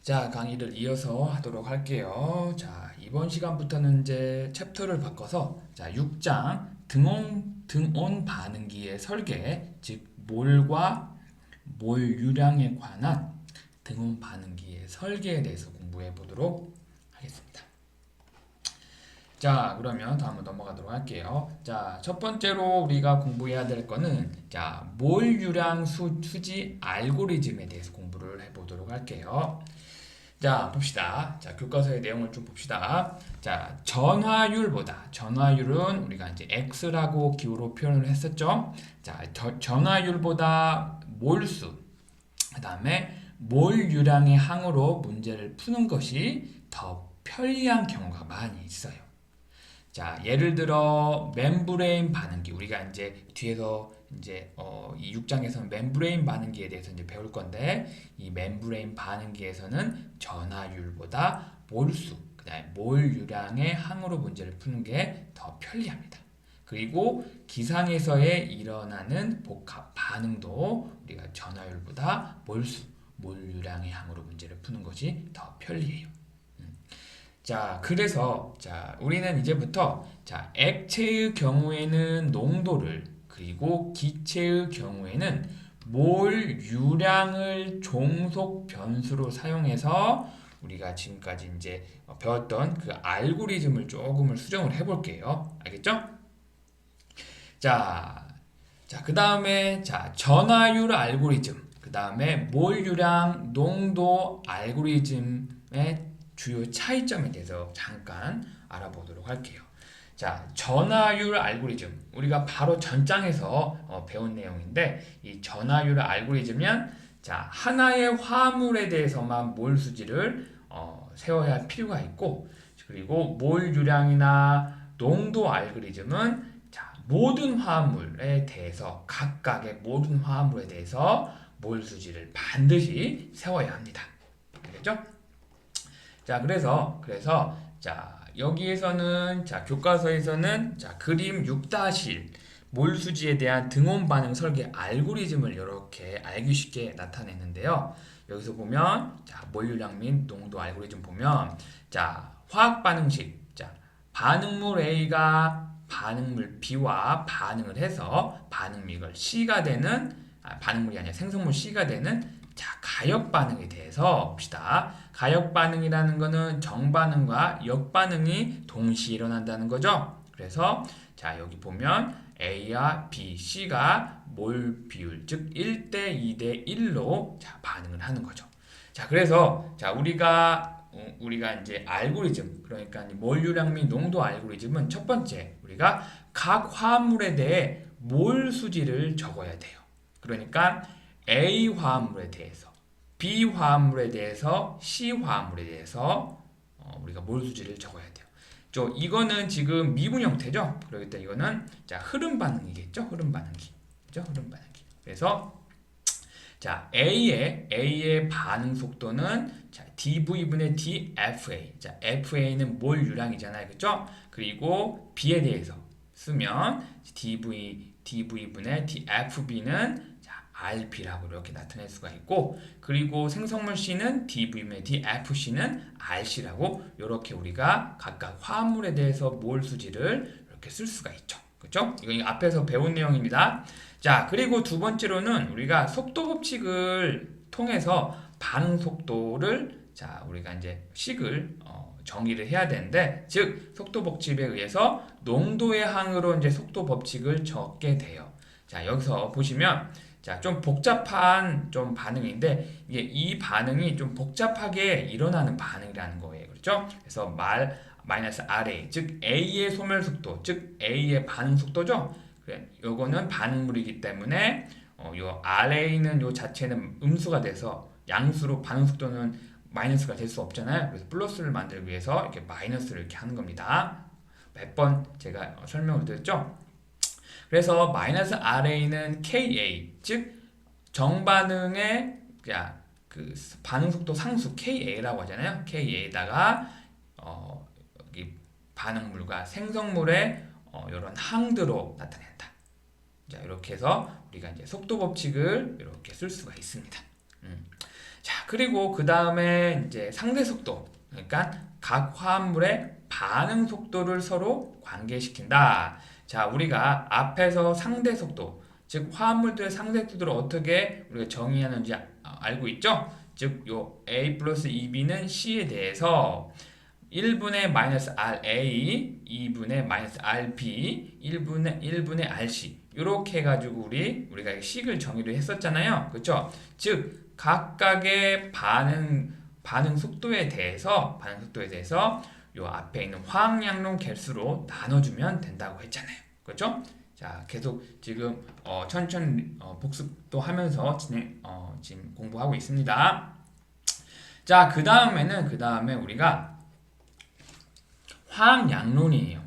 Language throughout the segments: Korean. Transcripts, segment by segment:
자, 강의를 이어서 하도록 할게요. 자, 이번 시간부터는 이제 챕터를 바꿔서 자, 6장 등온 반응기의 설계, 즉 몰과 몰 유량에 관한 등온 반응기의 설계에 대해서 공부해 보도록 하겠습니다. 자, 그러면 다음으로 넘어가도록 할게요. 자, 첫 번째로 우리가 공부해야 될 거는 자, 몰 유량 수지 알고리즘에 대해서 공부를 해 보도록 할게요. 자, 봅시다. 자, 교과서의 내용을 좀 봅시다. 자, 전화율은 우리가 이제 x라고 기호로 표현을 했었죠. 자, 전화율보다 몰수, 그다음에 몰 유량의 항으로 문제를 푸는 것이 더 편리한 경우가 많이 있어요. 자, 예를 들어 멤브레인 반응기, 우리가 이제 뒤에서 이제 이 6장에서는 멤브레인 반응기에 대해서 이제 배울 건데, 이 멤브레인 반응기에서는 전하율보다 몰수, 그다음에 몰 유량의 항으로 문제를 푸는 게 더 편리합니다. 그리고 기상에서의 일어나는 복합 반응도 우리가 전하율보다 몰수, 몰 유량의 항으로 문제를 푸는 것이 더 편리해요. 자, 그래서 자, 우리는 이제부터 자, 액체의 경우에는 농도를 그리고 기체의 경우에는 몰 유량을 종속 변수로 사용해서 우리가 지금까지 이제 배웠던 그 알고리즘을 조금을 수정을 해볼게요. 알겠죠? 자, 자, 그 다음에 자, 전하율 알고리즘, 그 다음에 몰 유량 농도 알고리즘의 주요 차이점에 대해서 잠깐 알아보도록 할게요. 자, 전하율 알고리즘. 우리가 바로 전장에서 배운 내용인데, 이 전하율 알고리즘은 자, 하나의 화물에 대해서만 몰 수지를 세워야 할 필요가 있고, 그리고 몰 유량이나 농도 알고리즘은 자, 모든 화물에 대해서 각각의 모든 화물에 대해서 몰 수지를 반드시 세워야 합니다. 알겠죠? 자, 그래서 자, 여기에서는 자, 교과서에서는 자, 그림 6-1 몰수지에 대한 등온 반응 설계 알고리즘을 이렇게 알기 쉽게 나타내는데요. 여기서 보면 자, 몰유량 및 농도 알고리즘 보면 자, 화학 반응식 자, 반응물 A가 반응물 B와 반응을 해서 반응물 C가 되는 반응물이 아니라 생성물 C가 되는 자, 가역 반응에 대해서 봅시다. 가역 반응이라는 것은 정반응과 역반응이 동시에 일어난다는 거죠. 그래서 자, 여기 보면 A와 B, C가 몰 비율, 즉 1대 2대 1로 자, 반응을 하는 거죠. 자, 그래서 자, 우리가 이제 알고리즘, 그러니까 몰유량 및 농도 알고리즘은 첫 번째, 우리가 각 화물에 대해 몰 수지를 적어야 돼요. 그러니까 A 화합물에 대해서, B 화합물에 대해서, C 화합물에 대해서 우리가 몰수지를 적어야 돼요. 이거는 지금 미분 형태죠. 그렇기 때문에 이거는 자, 흐름 반응이겠죠. 흐름 반응기. 그죠? 흐름 반응기. 그래서 자, A의 반응 속도는 자, dV분의 dFA. 자, FA는 몰 유량이잖아요. 그죠? 그리고 B에 대해서 쓰면 dV분의 dFB는 RP라고 이렇게 나타낼 수가 있고, 그리고 생성물 C는 dV분의 dFC는 RC라고 이렇게 우리가 각각 화합물에 대해서 몰 수지를 이렇게 쓸 수가 있죠. 그렇죠? 이거 앞에서 배운 내용입니다. 자, 그리고 두 번째로는 우리가 속도 법칙을 통해서 반응 속도를 자, 우리가 이제 식을 정의를 해야 되는데, 즉 속도 법칙에 의해서 농도의 항으로 이제 속도 법칙을 적게 돼요. 자, 여기서 보시면 자, 좀 복잡한 좀 반응인데, 이 반응이 좀 복잡하게 일어나는 반응이라는 거예요. 그렇죠? 그래서 마이너스 RA, 즉 A의 소멸 속도, 즉 A의 반응 속도죠. 그래, 요거는 반응물이기 때문에 요 RA는 요 자체는 음수가 돼서 양수로 반응 속도는 마이너스가 될 수 없잖아요. 그래서 플러스를 만들기 위해서 이렇게 마이너스를 이렇게 하는 겁니다. 몇 번 제가 설명을 드렸죠. 그래서 마이너스 RA는 KA, 즉 정반응의 그 반응 속도 상수 KA라고 하잖아요. KA에다가 여기 반응물과 생성물의 이런 항들로 나타낸다. 자, 이렇게 해서 우리가 이제 속도 법칙을 이렇게 쓸 수가 있습니다. 음. 자, 그리고 그 다음에 이제 상대 속도. 그러니까 각 화합물의 반응 속도를 서로 관계시킨다. 자, 우리가 앞에서 상대 속도, 즉 화합물들의 상대 속도를 어떻게 우리가 정의하는지 알고 있죠? 즉, 요 A 플러스 2B는 C에 대해서 1분의 마이너스 RA, 2분의 마이너스 RB, 1분의 RC 이렇게 해가지고 우리가 식을 정의를 했었잖아요. 그렇죠? 즉 각각의 반응 속도에 대해서 요 앞에 있는 화학양론 개수로 나눠주면 된다고 했잖아요. 그렇죠? 자, 계속 지금 천천히 복습도 하면서 지금 공부하고 있습니다. 자, 그 다음에 우리가 화학양론이에요.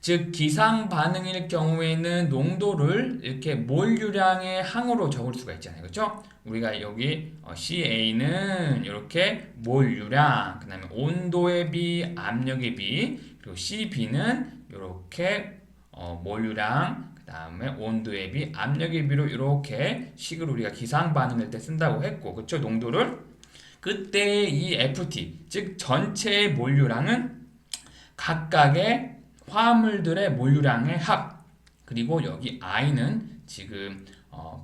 즉 기상 반응일 경우에는 농도를 이렇게 몰유량의 항으로 적을 수가 있잖아요. 그렇죠? 우리가 여기 CA는 이렇게 몰유량, 그다음에 온도의 비, 압력의 비, 그리고 CB는 이렇게 몰유량, 그다음에 온도의 비, 압력의 비로 이렇게 식을 우리가 기상 반응일 때 쓴다고 했고, 그렇죠? 농도를 그때 이 FT, 즉 전체의 몰유량은 각각의 화합물들의 몰유량의 합, 그리고 여기 I는 지금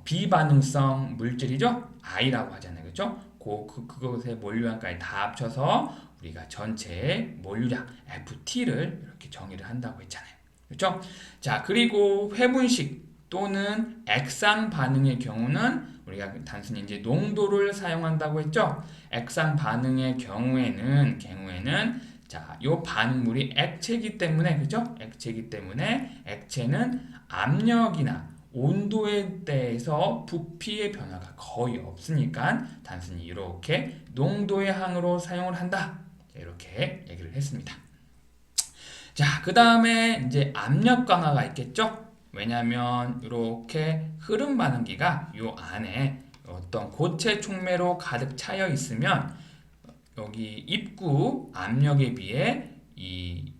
비반응성 물질이죠? I라고 하잖아요. 그렇죠? 그것의 몰유량까지 다 합쳐서 우리가 전체의 몰유량 FT를 이렇게 정의를 한다고 했잖아요. 그렇죠? 자, 그리고 회분식 또는 액상 반응의 경우는 우리가 단순히 이제 농도를 사용한다고 했죠? 액상 반응의 경우에는 자, 요 반응물이 액체이기 때문에, 그죠? 액체이기 때문에 액체는 압력이나 온도에 대해서 부피의 변화가 거의 없으니까 단순히 이렇게 농도의 항으로 사용을 한다. 이렇게 얘기를 했습니다. 자, 그 다음에 이제 압력 강화가 있겠죠? 왜냐하면 이렇게 흐름 반응기가 요 안에 어떤 고체 촉매로 가득 차여 있으면 여기 입구 압력에 비해 이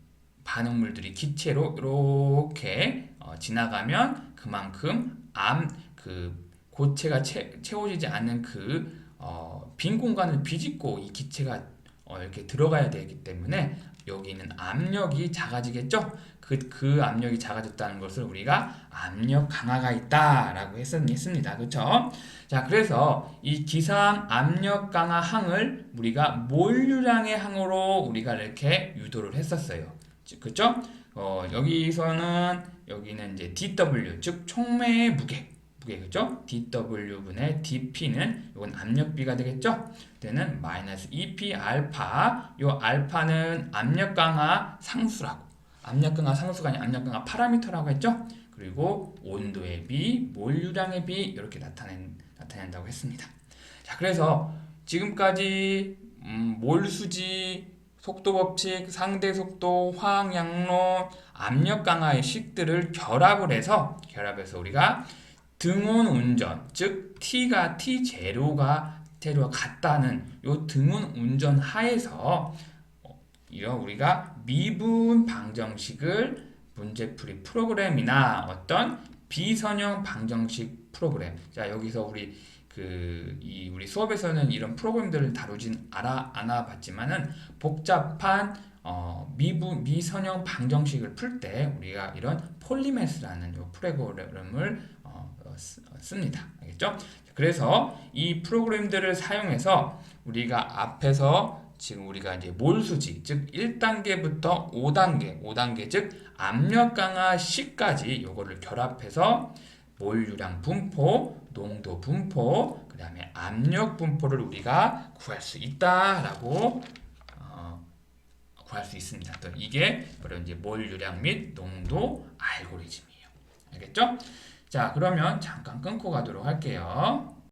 반응물들이 기체로 이렇게 지나가면 그만큼 그 고체가 채워지지 않는 빈 공간을 비집고 이 기체가 이렇게 들어가야 되기 때문에 여기 있는 압력이 작아지겠죠? 그 압력이 작아졌다는 것을 우리가 압력 강화가 있다라고 했습니다. 그렇죠? 자, 그래서 이 기상 압력 강화 항을 우리가 몰유량의 항으로 우리가 이렇게 유도를 했었어요. 그렇죠? 여기는 이제 DW, 즉 촉매의 무게, 그죠? DW분의 DP는 이건 압력비가 되겠죠? 때는 마이너스 2P 알파, 요 알파는 압력 강화 상수라고, 압력 강화 상수가 아니라 압력 강화 파라미터라고 했죠? 그리고 온도의 비, 몰유량의 비 이렇게 나타낸다고 했습니다. 자, 그래서 지금까지 몰수지, 속도 법칙, 상대 속도, 화학 양론, 압력 강화의 식들을 결합을 해서 우리가 등온 운전, 즉 T가 T0가 같다는 요 등온 운전 하에서 우리가 미분 방정식을 문제풀이 프로그램이나 어떤 비선형 방정식 프로그램. 자, 여기서 우리 수업에서는 이런 프로그램들을 다루진 않아봤지만은 복잡한 미선형 방정식을 풀 때 우리가 이런 폴리메스라는 요 프로그램을 씁니다. 알겠죠? 그래서 이 프로그램들을 사용해서 우리가 앞에서 지금 우리가 이제 몰수지, 즉 1단계부터 5단계 즉 압력 강화 시까지 요거를 결합해서 몰유량 분포, 농도 분포, 그 다음에 압력 분포를 우리가 구할 수 있다라고 구할 수 있습니다. 또 이게 바로 이제 몰유량 및 농도 알고리즘이에요. 알겠죠? 자, 그러면 잠깐 끊고 가도록 할게요.